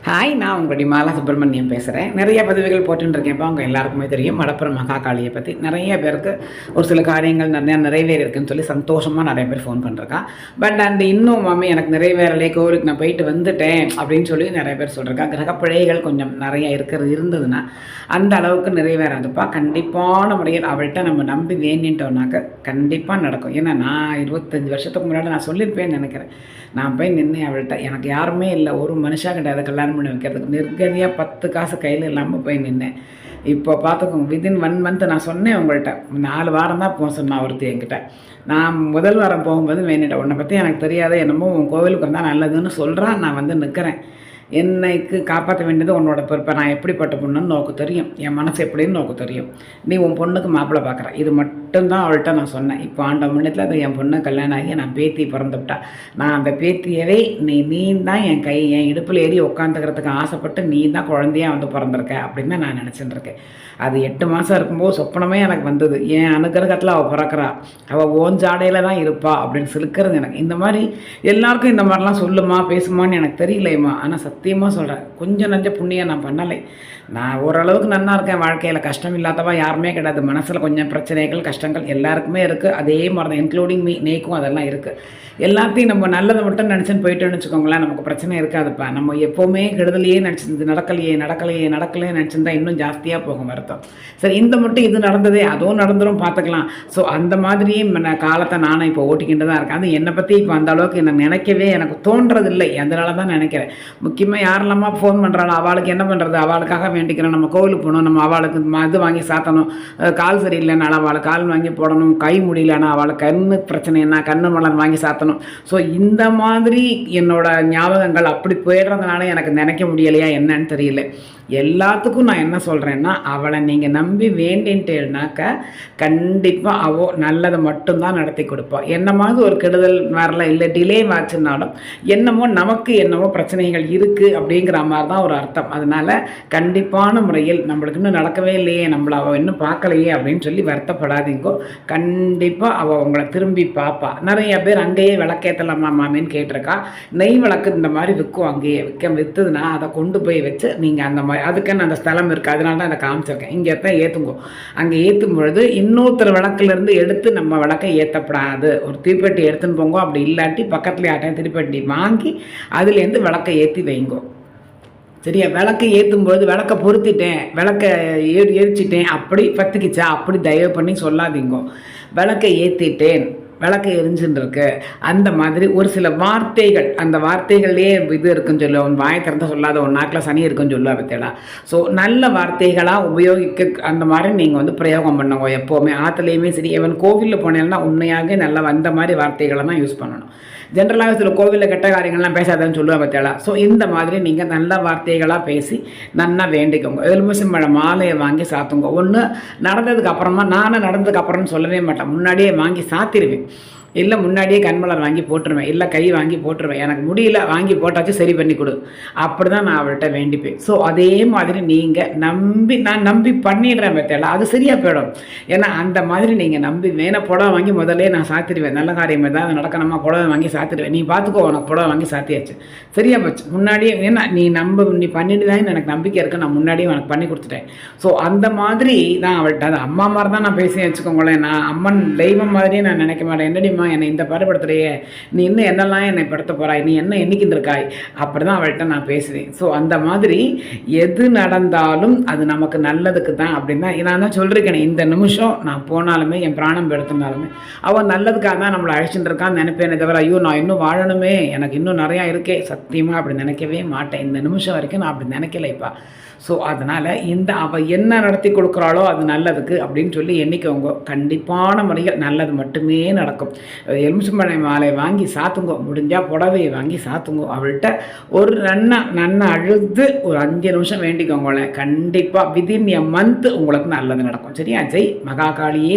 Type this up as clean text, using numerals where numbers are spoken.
Hi, நான் உங்களுடைய மாலா சுப்பிரமணியம் பேசுகிறேன். நிறைய பதிவுகள் போட்டுருக்கேன்ப்பா. அவங்க எல்லாருக்குமே தெரியும் மடப்புறம் மகாகாளியை பற்றி. நிறைய பேருக்கு ஒரு சில காரியங்கள் நிறையா நிறைவேறிருக்குன்னு சொல்லி சந்தோஷமாக நிறைய பேர் ஃபோன் பண்ணிருக்கா. பட் அந்த இன்னும் மாமி எனக்கு நிறைவேறலை, கோவிலுக்கு நான் போயிட்டு வந்துட்டேன் அப்படின்னு சொல்லி நிறைய பேர் சொல்லியிருக்கா. கிரகப்பிழைகள் கொஞ்சம் நிறைய இருந்ததுன்னா அந்த அளவுக்கு நிறைவேறாதுப்பா. கண்டிப்பான முறையில் அவள்கிட்ட நம்ம நம்பி வேண்டிட்டோம்னாக்க கண்டிப்பாக நடக்கும். ஏன்னா நான் 25 வருஷத்துக்கு முன்னாடி நான் சொல்லியிருப்பேன்னு நினைக்கிறேன். நான் போய் நின்று அவள்கிட்ட எனக்கு யாருமே இல்லை, ஒரு மனுஷா கிடையாது கல்யாணம் பண்ணி வைக்கிறதுக்கு, நிர்கதியாக 10 காசு கையில் இல்லாமல் போய் நின்னேன். இப்போ பார்த்துக்கோங்க, வித்தின் 1 மந்த் நான் சொன்னேன் உங்கள்கிட்ட. 4 வாரம் தான் போக சொன்னான் ஒருத்தி என்கிட்ட. நான் முதல் வாரம் போகும்போது வேண்டிட்டேன், உன்னை பற்றி எனக்கு தெரியாத, என்னமோ உன் கோவிலுக்கு வந்தால் நல்லதுன்னு சொல்கிறான். நான் வந்து நிற்கிறேன். என்னைக்கு காப்பாற்ற வேண்டியது உன்னோட பொறுப்பை. நான் எப்படிப்பட்ட பொண்ணுன்னு நோக்கு தெரியும், என் மனசு எப்படின்னு நோக்கு தெரியும். நீ உன் பொண்ணுக்கு மாப்பிள்ளை பார்க்குறேன், இது மட்டும்தான் அவள்கிட்ட நான் சொன்னேன். இப்போ ஆண்ட முன்னத்தில் அது என் பொண்ணு கல்யாணம் ஆகி நான் பேத்தி பிறந்துவிட்டா. நான் அந்த பேத்தியவே நீ தான் என் இடுப்பில் ஏறி உட்காந்துக்கிறதுக்கு ஆசைப்பட்டு நீ தான் குழந்தையாக வந்து பிறந்திருக்க அப்படின்னு தான் நான் நினச்சிட்டு இருக்கேன். அது 8 மாதம் இருக்கும்போது சொப்பனமே எனக்கு வந்தது. என் அனுகிரகத்தில் அவள் பிறக்கிறா, அவள் ஓஞ்சாடையில் தான் இருப்பா அப்படின்னு சிலுக்கிறது எனக்கு. இந்த மாதிரி எல்லாருக்கும் இந்த மாதிரிலாம் சொல்லுமா பேசுமான்னு எனக்கு தெரியலையம்மா. ஆனால் சத்தியமாக சொல்கிறேன், கொஞ்சம் நஞ்ச புண்ணியம் நான் பண்ணலை. நான் ஓரளவுக்கு நல்லா இருக்கேன். வாழ்க்கையில் கஷ்டம் இல்லாதவா யாருமே கிடையாது. மனசில் கொஞ்சம் பிரச்சனைகள் கஷ்டங்கள் எல்லாருக்குமே இருக்குது. அதே மாதிரி தான் இன்க்ளூடிங் மீ, நேக்கும் அதெல்லாம் இருக்குது. எல்லாத்தையும் நம்ம நல்லதை மட்டும் நினச்சின்னு போயிட்டோன்னு வச்சுக்கோங்களேன், நமக்கு பிரச்சனை இருக்காதுப்பா. நம்ம எப்போவுமே கெடுதலையே நினச்சிருந்து நடக்கலையே நினச்சிருந்தா இன்னும் ஜாஸ்தியாக போகும் வருத்தம். சரி, இந்த மட்டும் இது நடந்ததே, அதுவும் நடந்துடும், பார்த்துக்கலாம். ஸோ அந்த மாதிரியே காலத்தை நானும் இப்போ ஓட்டிக்கிட்டு தான் இருக்கேன். அது என்னை பற்றி இப்போ அந்த அளவுக்கு என்ன நினைக்கவே எனக்கு தோன்றதில்லை. அதனால தான் நினைக்கிறேன். முக்கியமாக யாரெல்லாமா ஃபோன் பண்ணுறாளோ அவளுக்கு என்ன பண்ணுறது, அவளுக்காக வேண்டிக்கிறோம். நம்ம கோவிலுக்கு போகணும், நம்ம அவளுக்கு இது வாங்கி சாத்தணும், கால் சரியில்லைன்னா அவளுக்கு கால் வாங்கி போடணும், கை முடியலன்னா அவளுக்கு கண்ணு பிரச்சனைன்னா கண்ணு மலர் வாங்கி சாத்தணும். ஸோ இந்த மாதிரி என்னோட ஞாபகங்கள் அப்படி போயிடுறதுனால எனக்கு நினைக்க முடியலையா என்னன்னு தெரியல. எல்லாத்துக்கும் நான் என்ன சொல்கிறேன்னா, அவளை நீங்கள் நம்பி வேண்டின்ட்டேனாக்க கண்டிப்பாக அவள் நல்லதை மட்டும்தான் நடத்தி கொடுப்பாள். என்னமாவது ஒரு கெடுதல் வரல, இல்லை டிலே ஆச்சுன்னாலும் நமக்கு என்னமோ பிரச்சனைகள் இருக்குது அப்படிங்கிற மாதிரி தான் ஒரு அர்த்தம். அதனால் கண்டிப்பான முறையில் நம்மளுக்கு இன்னும் நடக்கவே இல்லையே, நம்மளை அவள் இன்னும் பார்க்கலையே அப்படின்னு சொல்லி வருத்தப்படாதீங்கோ. கண்டிப்பாக அவள் உங்களை திரும்பி பார்ப்பா. நிறைய பேர் அங்கேயே விளக்கேற்றலாமா மாமின்னு கேட்டிருக்கா. நெய் விளக்கு இந்த மாதிரி விற்கும், அங்கேயே விற்றுதுன்னா அதை கொண்டு போய் வச்சு நீங்கள் அந்த மாதிரி, அதுக்குன்னு அந்த ஸ்தலம் இருக்குது, அதனால தான் அதை காமிச்சிருக்கேன். இங்கே தான் ஏற்றுங்கோ. அங்கே ஏற்றும் பொழுது இன்னொருத்தர் விளக்குலேருந்து எடுத்து நம்ம விளக்கை ஏற்றப்படாது. ஒரு தீப்பெட்டி எடுத்துன்னு போங்கோ. அப்படி இல்லாட்டி பக்கத்தில் யார்ட்டையும் தீப்பெட்டி வாங்கி அதுலேருந்து விளக்கை ஏற்றி வைங்கோ. சரியா? விளக்கை ஏற்றும்போது விளக்கை பொருத்திட்டேன், விளக்கை எரிச்சிட்டேன், அப்படி பத்துக்கிச்சா அப்படி தயவு பண்ணி சொல்லாதீங்கோ. விளக்கை ஏற்றிட்டேன், விளக்கு எரிஞ்சுன்னு இருக்கு, அந்த மாதிரி ஒரு சில வார்த்தைகள், அந்த வார்த்தைகள்லேயே இது இருக்குன்னு சொல்லுவோம். உன் வாயை திறந்த சொல்லாத, உன் நாக்கில் சனி இருக்குன்னு சொல்லுவா பத்தியடா. ஸோ நல்ல வார்த்தைகளாக உபயோகிக்க அந்த மாதிரி நீங்கள் வந்து பிரயோகம் பண்ணுங்க. எப்போவுமே ஆற்றுலையுமே சரி, எவன் கோவிலில் போனேன்னா உண்மையாக நல்ல வந்த மாதிரி வார்த்தைகளை தான் யூஸ் பண்ணணும். ஜென்ரலாக சில கோவிலில் கெட்ட காரியங்கள்லாம் பேசாதன்னு சொல்லுவாங்க பத்தியடா. ஸோ இந்த மாதிரி நீங்கள் நல்ல வார்த்தைகளாக பேசி நல்லா வேண்டிக்கோங்க. எலுமிச்சம்பழம் மாலையை வாங்கி சாத்துங்க. ஒன்று நடந்ததுக்கு அப்புறமா, நானும் நடந்ததுக்கு அப்புறம்னு சொல்லவே மாட்டேன், முன்னாடியே வாங்கி சாத்திடுவேன். இல்லை முன்னாடியே கண்மலர் வாங்கி போட்டுருவேன், இல்லை கை வாங்கி போட்டுருவேன். எனக்கு முடியல, வாங்கி போட்டாச்சு, சரி பண்ணி கொடு, அப்படி தான் நான் அவள்கிட்ட வேண்டிப்பேன். ஸோ அதே மாதிரி நீங்கள் நான் நம்பி பண்ணிடுறேன் பற்றியல, அது சரியாக போயிடும். ஏன்னா அந்த மாதிரி நீங்கள் நம்பி வேணா புடவை வாங்கி முதல்ல நான் சாத்திடுவேன். நல்ல காரியம் ஏதாவது நடக்கணுமா, புடவை வாங்கி சாத்திடுவேன். நீ பார்த்துக்கோ, உனக்கு புடவை வாங்கி சாத்தியாச்சு, சரியா போச்சு. முன்னாடியே ஏன்னா நீ பண்ணிட்டு தான் எனக்கு நம்பிக்கை இருக்குது, நான் முன்னாடியே உனக்கு பண்ணி கொடுத்துட்டேன். ஸோ அந்த மாதிரி தான் அவள்கிட்ட, அது அம்மா மாதிரி தான் நான் பேசி வச்சுக்கோங்களேன். நான் அம்மன் தெய்வம் மாதிரியே நான் நினைக்க மாட்டேன். என்னடி என்னை இந்த பாடுபடுத்துறையே, நீ இன்னும் என்னெல்லாம் என்னை படுத்த போகிறாய், நீ என்ன என்னைக்கு இருக்காய், அப்படி தான் அவள்கிட்ட நான் பேசுவேன். ஸோ அந்த மாதிரி எது நடந்தாலும் அது நமக்கு நல்லதுக்கு தான் அப்படின்னு தான் நான் தான் சொல்லியிருக்கேன். இந்த நிமிஷம் நான் போனாலுமே, என் பிராணம் எடுத்துனாலுமே அவள் நல்லதுக்காக தான் நம்மளை அழைச்சிட்டு இருக்கான்னு நினைப்பேனே தவிர, ஐயோ நான் இன்னும் வாழணுமே, எனக்கு இன்னும் நிறையா இருக்கே, சத்தியமாக அப்படி நினைக்கவே மாட்டேன். இந்த நிமிஷம் வரைக்கும் நான் அப்படி நினைக்கலைப்பா. ஸோ அதனால் அவள் என்ன நடத்தி கொடுக்குறாளோ அது நல்லதுக்கு அப்படின்னு சொல்லி எண்ணிக்கோங்க. கண்டிப்பான முறையில் நல்லது மட்டுமே நடக்கும். எலுமிச்சம்பழம் மாலை வாங்கி சாத்துங்கோ, முடிஞ்சால் புடவையை வாங்கி சாத்துங்கோ. அவள்கிட்ட ஒரு நன்னா அழுது ஒரு 5 நிமிஷம் வேண்டிக்கோங்களேன். கண்டிப்பாக வித்தின் எ மந்த் உங்களுக்கு நல்லது நடக்கும். சரியா? ஜெய் மகாகாளியே.